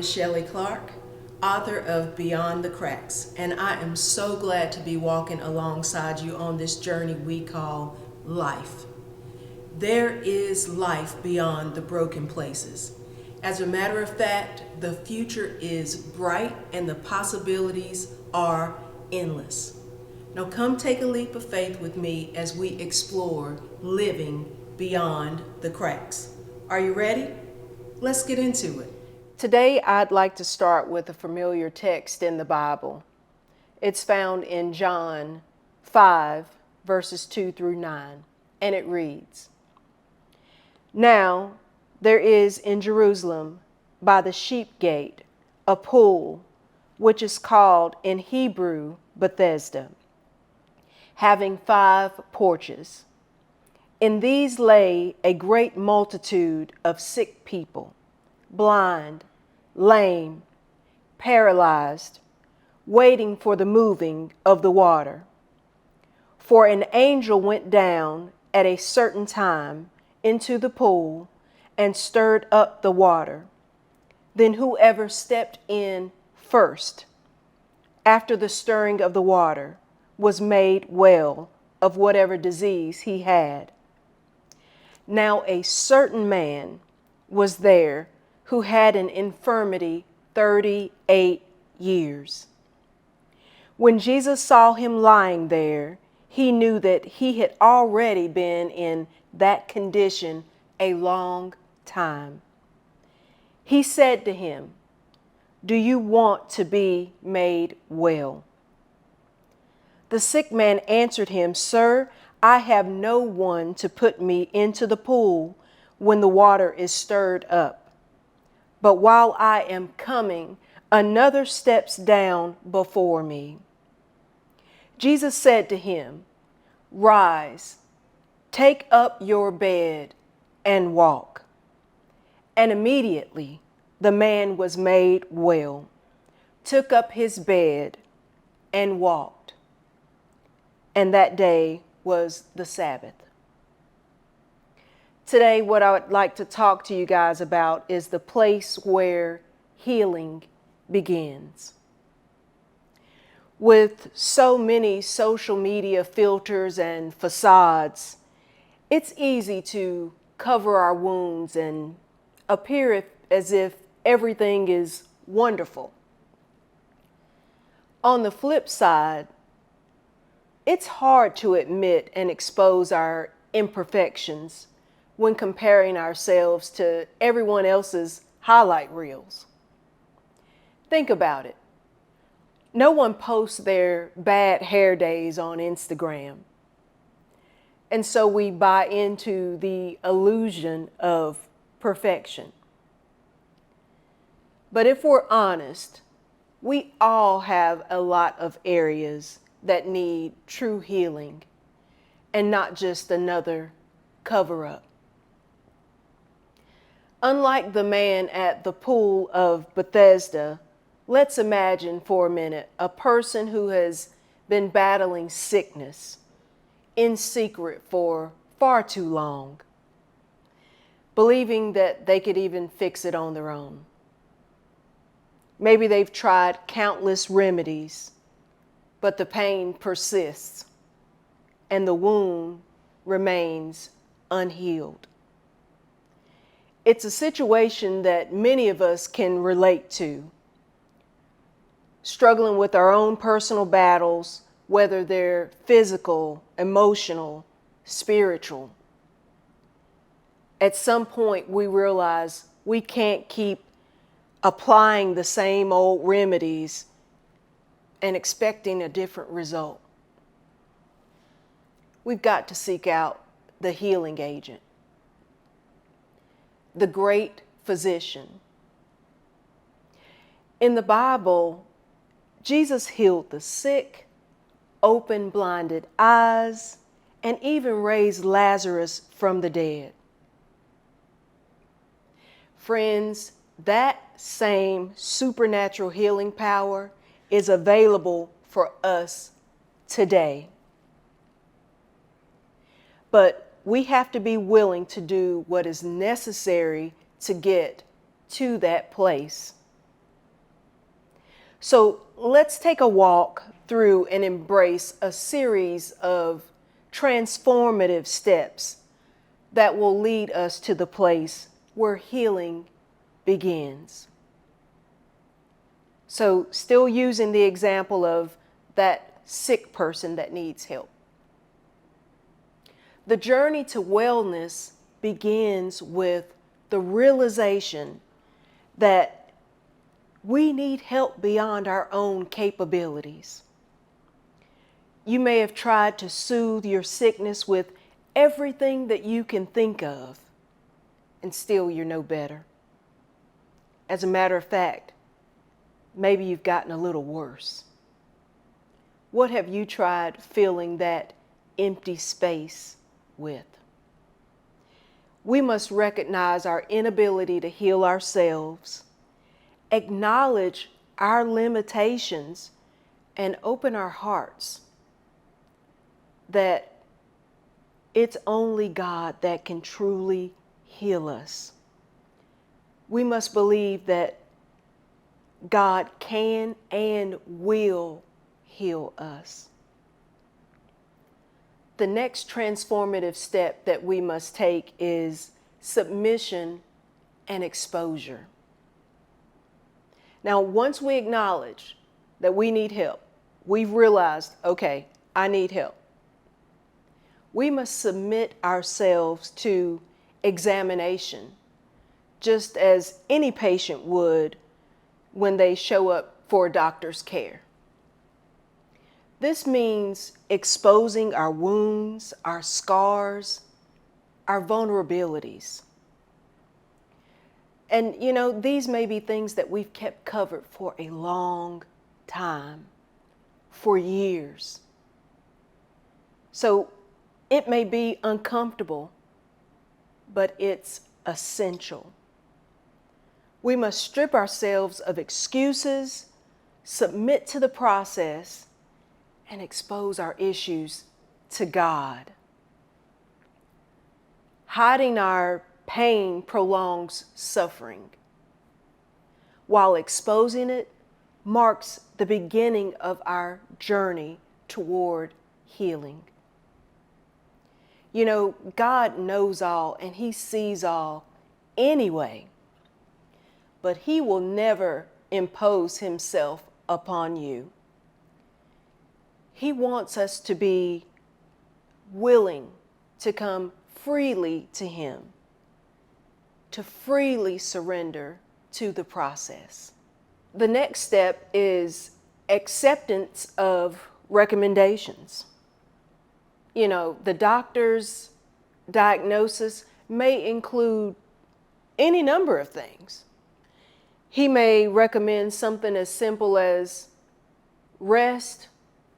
is Shelley Clark, author of Beyond the Cracks, and I am so glad to be walking alongside you on this journey we call life. There is life beyond the broken places. As a matter of fact, the future is bright and the possibilities are endless. Now come take a leap of faith with me as we explore living beyond the cracks. Are you ready? Let's get into it. Today, I'd like to start with a familiar text in the Bible. It's found in John 5, verses 2 through 9, and it reads, "Now there is in Jerusalem by the sheep gate a pool, which is called in Hebrew Bethesda, having 5 porches. In these lay a great multitude of sick people, blind, lame, paralyzed, waiting for the moving of the water. For an angel went down at a certain time into the pool and stirred up the water. Then whoever stepped in first, after the stirring of the water, was made well of whatever disease he had. Now a certain man was there who had an infirmity 38 years. When Jesus saw him lying there, he knew that he had already been in that condition a long time. He said to him, 'Do you want to be made well?' The sick man answered him, 'Sir, I have no one to put me into the pool when the water is stirred up. But while I am coming, another steps down before me.' Jesus said to him, 'Rise, take up your bed and walk.' And immediately the man was made well, took up his bed and walked. And that day was the Sabbath." Today, what I would like to talk to you guys about is the place where healing begins. With so many social media filters and facades, it's easy to cover our wounds and appear as if everything is wonderful. On the flip side, it's hard to admit and expose our imperfections when comparing ourselves to everyone else's highlight reels. Think about it. No one posts their bad hair days on Instagram. And so we buy into the illusion of perfection. But if we're honest, we all have a lot of areas that need true healing and not just another cover-up. Unlike the man at the pool of Bethesda, let's imagine for a minute a person who has been battling sickness in secret for far too long, believing that they could even fix it on their own. Maybe they've tried countless remedies, but the pain persists and the wound remains unhealed. It's a situation that many of us can relate to, struggling with our own personal battles, whether they're physical, emotional, spiritual. At some point, we realize we can't keep applying the same old remedies and expecting a different result. We've got to seek out the healing agent, the great physician. In the Bible, Jesus healed the sick, opened blinded eyes, and even raised Lazarus from the dead. Friends, that same supernatural healing power is available for us today. But we have to be willing to do what is necessary to get to that place So let's take a walk through and embrace a series of transformative steps that will lead us to the place where healing begins. So, still using the example of that sick person that needs help. The journey to wellness begins with the realization that we need help beyond our own capabilities. You may have tried to soothe your sickness with everything that you can think of, and still you're no better. As a matter of fact, maybe you've gotten a little worse. What have you tried filling that empty space with? We must recognize our inability to heal ourselves, acknowledge our limitations, and open our hearts that it's only God that can truly heal us. We must believe that God can and will heal us. The next transformative step that we must take is submission and exposure. Now, once we acknowledge that we need help, we've realized, okay, I need help. We must submit ourselves to examination, just as any patient would when they show up for a doctor's care. This means exposing our wounds, our scars, our vulnerabilities. And these may be things that we've kept covered for a long time, for years. So it may be uncomfortable, but it's essential. We must strip ourselves of excuses, submit to the process, and expose our issues to God. Hiding our pain prolongs suffering, while exposing it marks the beginning of our journey toward healing. God knows all and He sees all anyway, but He will never impose Himself upon you. He wants us to be willing to come freely to Him, to freely surrender to the process. The next step is acceptance of recommendations. The doctor's diagnosis may include any number of things. He may recommend something as simple as rest,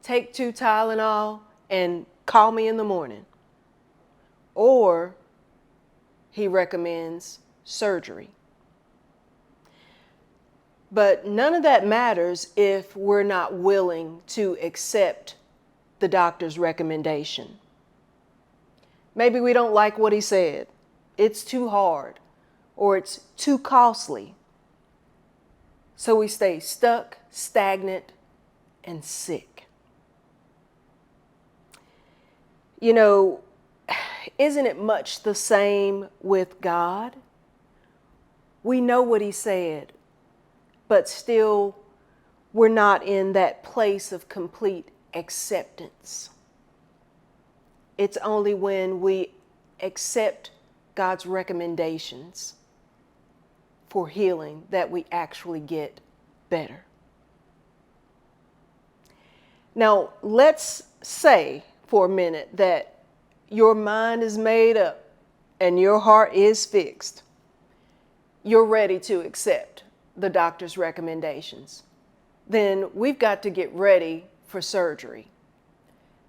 take 2 Tylenol, and call me in the morning. Or he recommends surgery. But none of that matters if we're not willing to accept the doctor's recommendation. Maybe we don't like what he said. It's too hard, or it's too costly. So we stay stuck, stagnant, and sick. Isn't it much the same with God? We know what He said, but still we're not in that place of complete acceptance. It's only when we accept God's recommendations for healing that we actually get better. Now, let's say for a minute that your mind is made up and your heart is fixed. You're ready to accept the doctor's recommendations. Then we've got to get ready for surgery.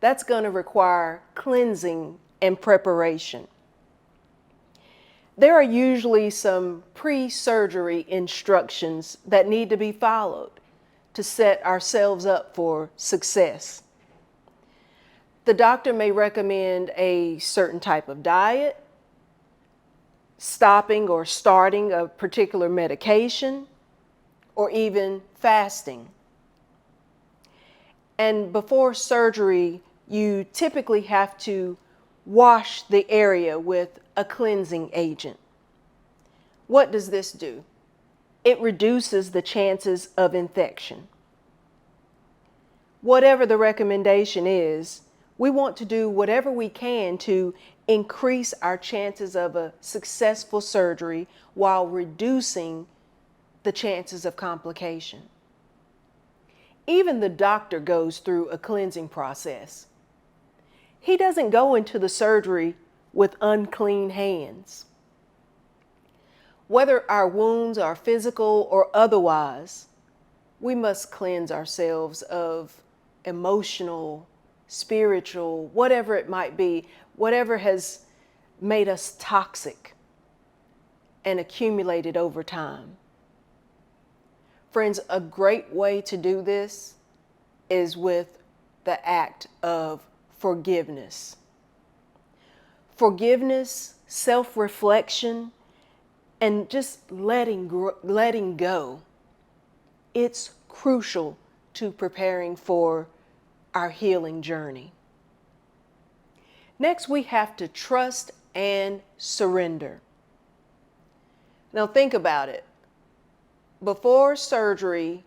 That's going to require cleansing and preparation. There are usually some pre-surgery instructions that need to be followed to set ourselves up for success. The doctor may recommend a certain type of diet, stopping or starting a particular medication, or even fasting. And before surgery, you typically have to wash the area with a cleansing agent. What does this do? It reduces the chances of infection. Whatever the recommendation is, we want to do whatever we can to increase our chances of a successful surgery while reducing the chances of complication. Even the doctor goes through a cleansing process. He doesn't go into the surgery with unclean hands. Whether our wounds are physical or otherwise, we must cleanse ourselves of emotional, spiritual, whatever it might be, whatever has made us toxic and accumulated over time. Friends, a great way to do this is with the act of forgiveness. Forgiveness, self-reflection, and just letting go. It's crucial to preparing for our healing journey. Next, we have to trust and surrender. Now think about it. Before surgery,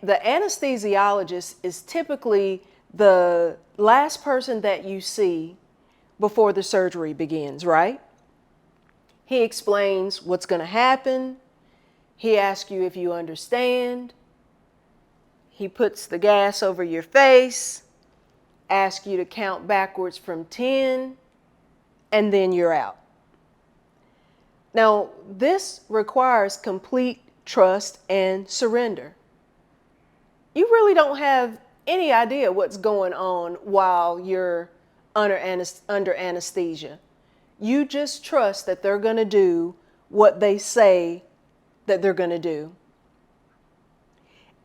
the anesthesiologist is typically the last person that you see before the surgery begins, right? He explains what's going to happen. He asks you if you understand. He puts the gas over your face, asks you to count backwards from 10, and then you're out. Now, this requires complete trust and surrender. You really don't have any idea what's going on while you're under anesthesia. You just trust that they're going to do what they say that they're going to do.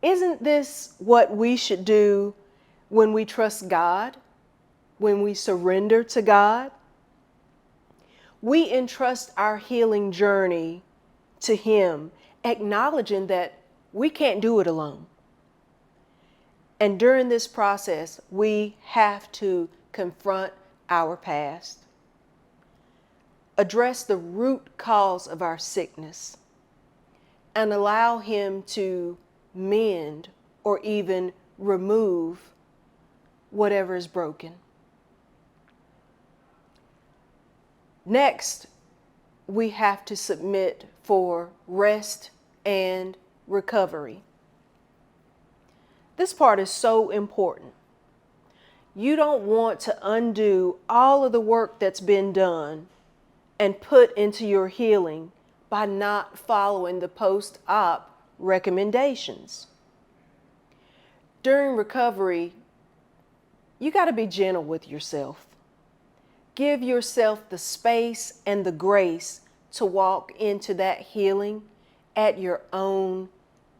Isn't this what we should do when we trust God, when we surrender to God? We entrust our healing journey to Him, acknowledging that we can't do it alone. And during this process, we have to confront our past, address the root cause of our sickness, and allow Him to mend or even remove whatever is broken. Next, we have to submit for rest and recovery. This part is so important. You don't want to undo all of the work that's been done and put into your healing by not following the post-op recommendations. During recovery, you got to be gentle with yourself. Give yourself the space and the grace to walk into that healing at your own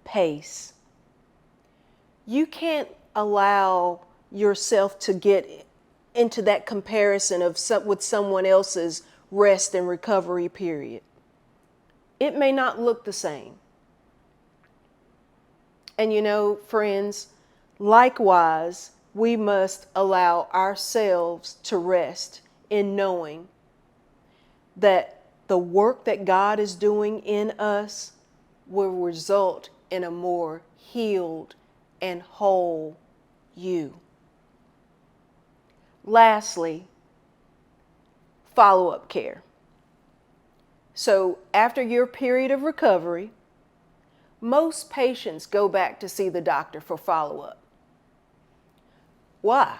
pace. You can't allow yourself to get into that comparison with someone else's rest and recovery period. It may not look the same. And you know, friends, likewise, we must allow ourselves to rest in knowing that the work that God is doing in us will result in a more healed and whole you. Lastly, follow-up care. So after your period of recovery, most patients go back to see the doctor for follow-up. Why?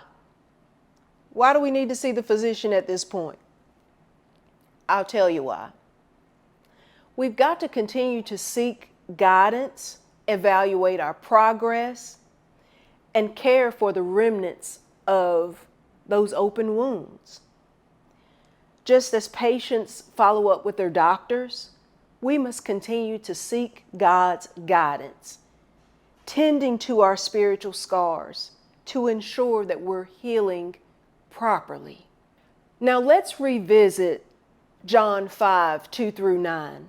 Why do we need to see the physician at this point? I'll tell you why. We've got to continue to seek guidance, evaluate our progress, and care for the remnants of those open wounds. Just as patients follow up with their doctors, we must continue to seek God's guidance, tending to our spiritual scars to ensure that we're healing properly. Now let's revisit John 5, 2-9,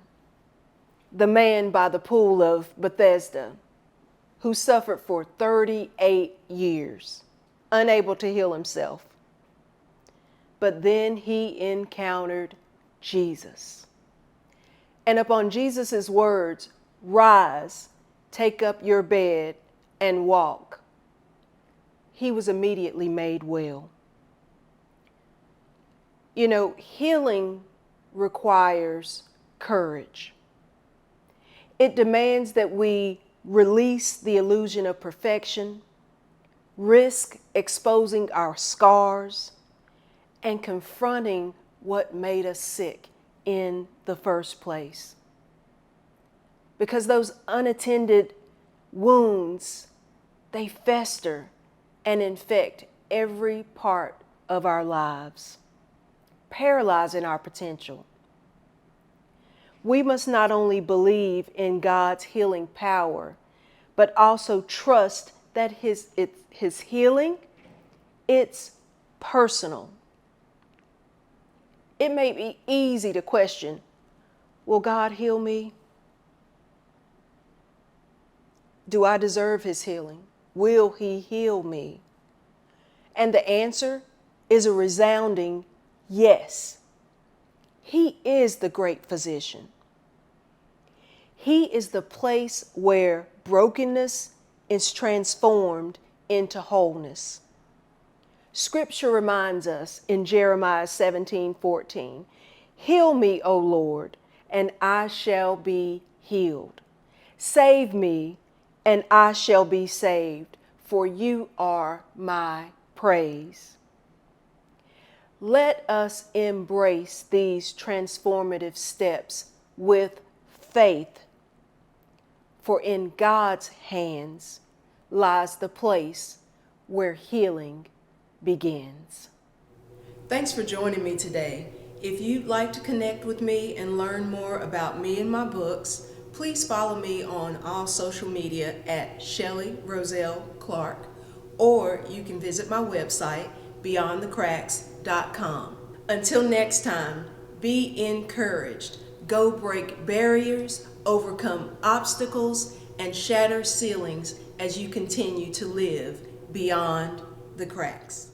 the man by the pool of Bethesda. who suffered for 38 years, unable to heal himself. But then he encountered Jesus. And upon Jesus' words, "Rise, take up your bed, and walk," he was immediately made well. You know, healing requires courage. It demands that we release the illusion of perfection, risk exposing our scars, and confronting what made us sick in the first place. Because those unattended wounds, they fester and infect every part of our lives, paralyzing our potential. We must not only believe in God's healing power, but also trust that his healing, it's personal. It may be easy to question, will God heal me? Do I deserve his healing? Will he heal me? And the answer is a resounding yes. He is the great physician. He is the place where brokenness is transformed into wholeness. Scripture reminds us in Jeremiah 17:14, "Heal me, O Lord, and I shall be healed. Save me, and I shall be saved, for you are my praise." Let us embrace these transformative steps with faith, for in God's hands lies the place where healing begins. Thanks for joining me today. If you'd like to connect with me and learn more about me and my books, please follow me on all social media at Shelly Roselle Clark, or you can visit my website, beyondthecracks.com. Until next time, be encouraged. Go break barriers, overcome obstacles, and shatter ceilings as you continue to live beyond the cracks.